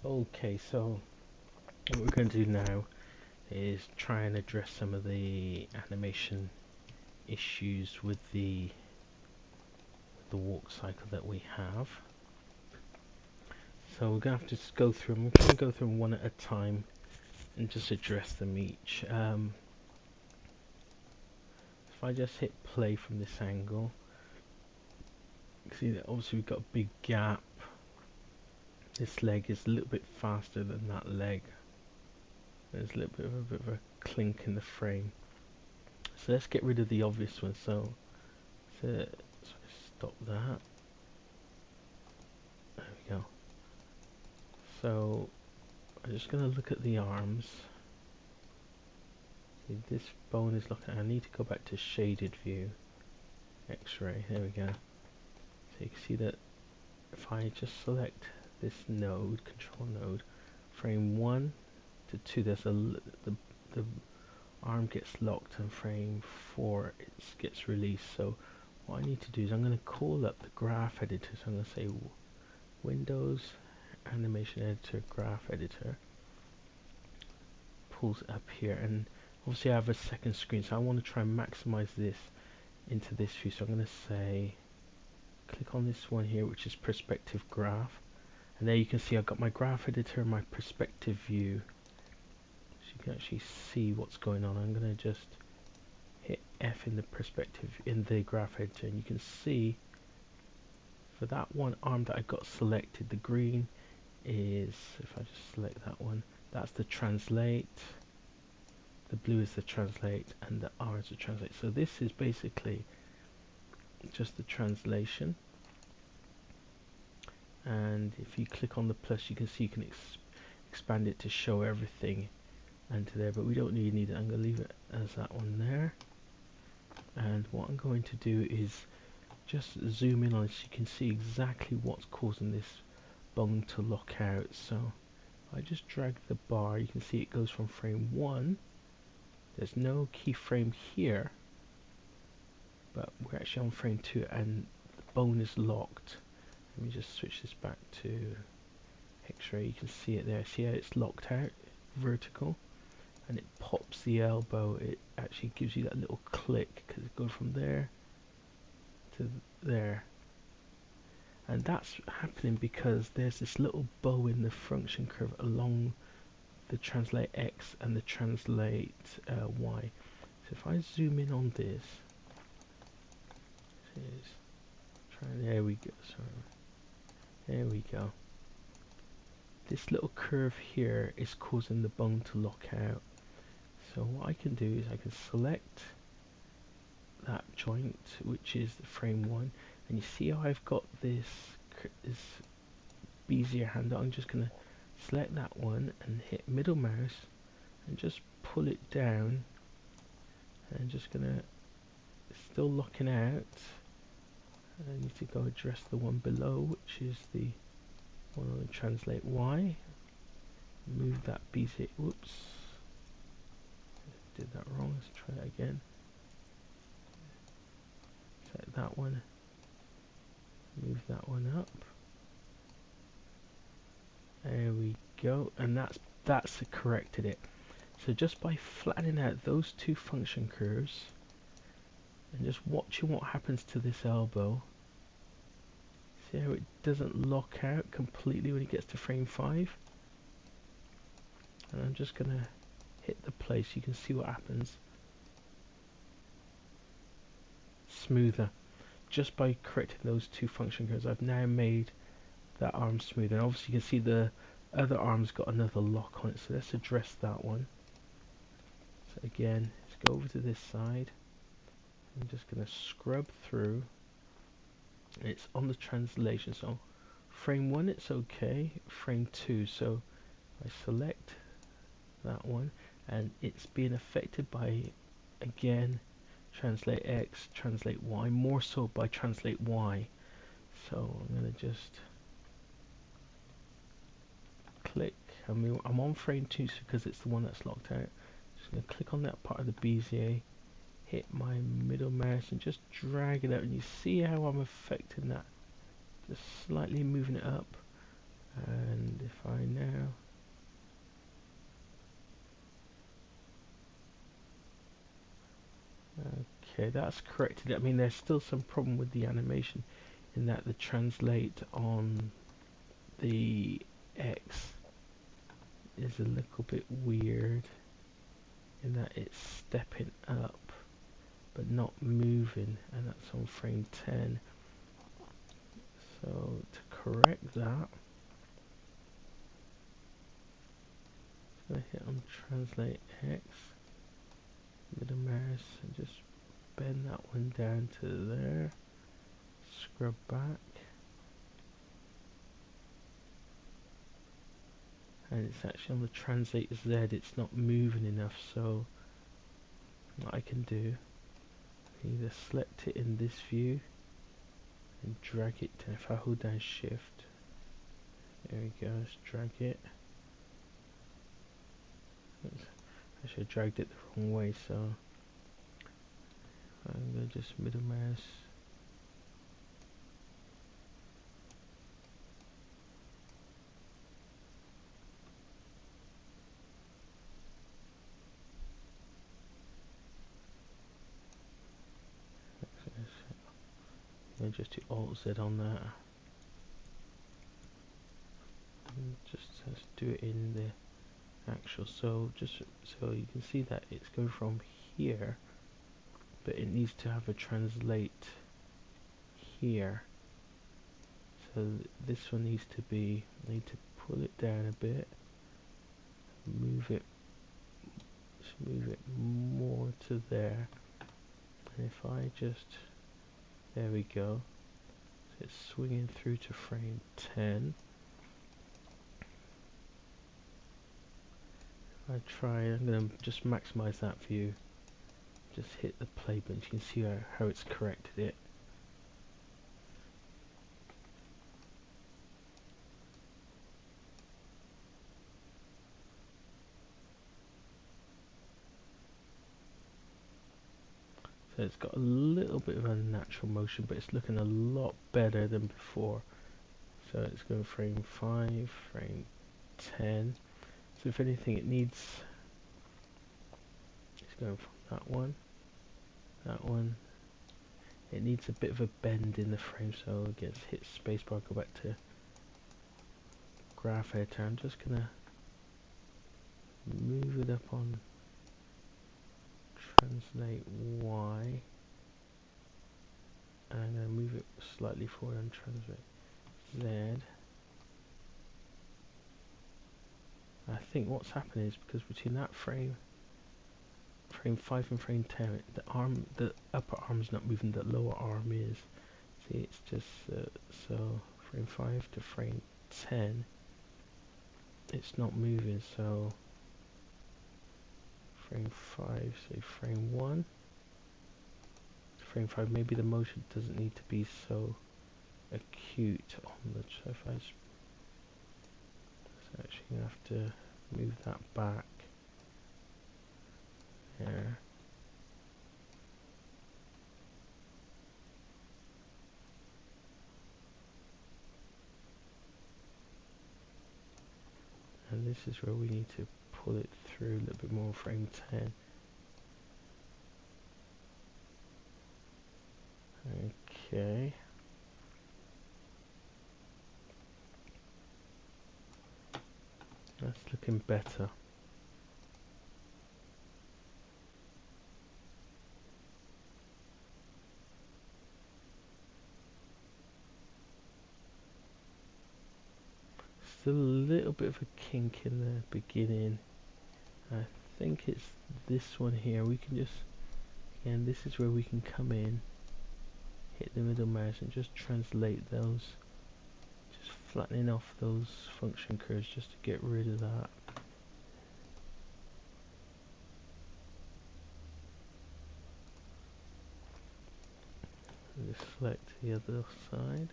Okay, so what we're going to do now is try and address some of the animation issues with the walk cycle that we have. So we're going to have to just go through them. We're going to go through them one at a time and just address them each. If I just hit play from this angle, you can see that obviously we've got a big gap. This leg is a little bit faster than that leg. There's a little bit of a clink in the frame. So let's get rid of the obvious one. So stop that. There we go. So I'm just going to look at the arms. See, this bone is looking. I need to go back to shaded view. X-ray. There we go. So you can see that if I just select this node, control node, frame 1 to 2, there's the arm gets locked, and frame 4 it gets released. So what I need to do is I'm going to call up the graph editor. So I'm going to say Windows Animation Editor, Graph Editor. Pulls it up here, and obviously I have a second screen, so I want to try and maximize this into this view. So I'm going to say, click on this one here, which is perspective graph, and there you can see I've got my graph editor and my perspective view, so you can actually see what's going on. I'm going to just hit F in the perspective in the graph editor, and you can see for that one arm that I got selected, the green is, if I just select that one, that's the translate, the blue is the translate, and the R is the translate. So this is basically just the translation, and if you click on the plus you can see you can expand it to show everything and to there, but we don't really need it. I'm going to leave it as that one there, and what I'm going to do is just zoom in on it so you can see exactly what's causing this bone to lock out. So I just drag the bar, you can see it goes from frame 1, there's no keyframe here, but we're actually on frame 2 and the bone is locked. Let me just switch this back to X-ray, you can see it there, see how it's locked out, vertical, and it pops the elbow. It actually gives you that little click because it goes from there to there, and that's happening because there's this little bow in the function curve along the translate X and the translate Y. So if I zoom in on this, there we go, sorry, there we go. This little curve here is causing the bone to lock out. So what I can do is I can select that joint, which is the frame 1, and you see how I've got this Bezier handle. I'm just going to select that one and hit middle mouse and just pull it down, and I'm just going to, still locking out. I need to go address the one below, which is the one on the translate Y. Move that Bezier, whoops, did that wrong, let's try that again. Select that one, move that one up, there we go, and that's corrected it. So just by flattening out those two function curves and just watching what happens to this elbow, see how it doesn't lock out completely when it gets to frame 5, and I'm just gonna hit the play so you can see what happens. Smoother. Just by correcting those two function curves, I've now made that arm smooth, and obviously you can see the other arm's got another lock on it, so let's address that one. So again, let's go over to this side. I'm just going to scrub through. It's on the translation, so frame 1 it's okay, frame 2, so I select that one and it's being affected by, again, translate X, translate Y, more so by translate Y. So I'm going to just click, I'm on frame 2 because it's the one that's locked out. Just going to click on that part of the Bezier, hit my middle mouse and just drag it out, and you see how I'm affecting that, just slightly moving it up And if I now okay, that's corrected. I mean, there's still some problem with the animation in that the translate on the X is a little bit weird in that it's stepping up but not moving, and that's on frame 10. So to correct that, I'm going to hit on translate X, middle mouse, and just bend that one down to there, scrub back, and it's actually on the translate Z, it's not moving enough. So what I can do, either select it in this view and drag it down. If I hold down shift, there we go, let's drag it. Oops, I should have dragged it the wrong way, so I'm going to just middle mouse, and just do Alt Z on that, and just let's do it in the actual. So just so you can see that it's going from here, but it needs to have a translate here. So this one needs to be, I need to pull it down a bit, move it more to there, and if I just, there we go, so it's swinging through to frame 10. I'm going to just maximize that view, just hit the play button, you can see how it's corrected it. So it's got a little bit of unnatural motion, but it's looking a lot better than before. So it's going frame 5, frame 10. So if anything, it's going from that one. It needs a bit of a bend in the frame, so it gets hit spacebar, go back to graph editor. I'm just gonna move it up on translate Y, and I'm gonna move it slightly forward on translate Z. I think what's happening is because between that frame 5 and frame 10, the upper arm's not moving, the lower arm is. See, it's just so frame 5 to frame 10, it's not moving. So frame 5, say frame 1, frame 5, maybe the motion doesn't need to be so acute on the surface. So actually you have to move that back there. And this is where we need to pull it through a little bit more, frame 10. Okay. That's looking better. Still a little bit of a kink in the beginning. I think it's this one here. We can just, again, this is where we can come in, hit the middle mouse and just translate those, just flattening off those function curves just to get rid of that. And just select the other side.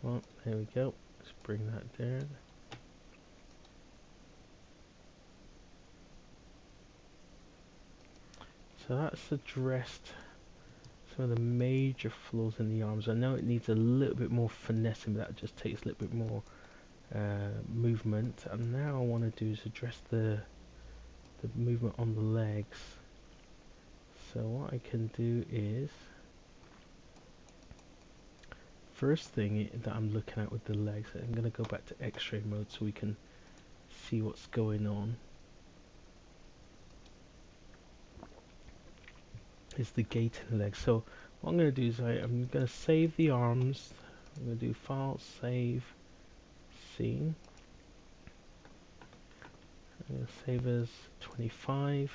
Well, there we go. Let's bring that down. So that's addressed some of the major flaws in the arms. I know it needs a little bit more finessing, but that just takes a little bit more movement. And now I want to do is address the movement on the legs. So what I can do is, first thing that I'm looking at with the legs, I'm going to go back to X-ray mode so we can see what's going on, is the gait in the legs. So what I'm going to do is I'm going to save the arms. I'm going to do File, Save, Scene. I'm going to save as 25.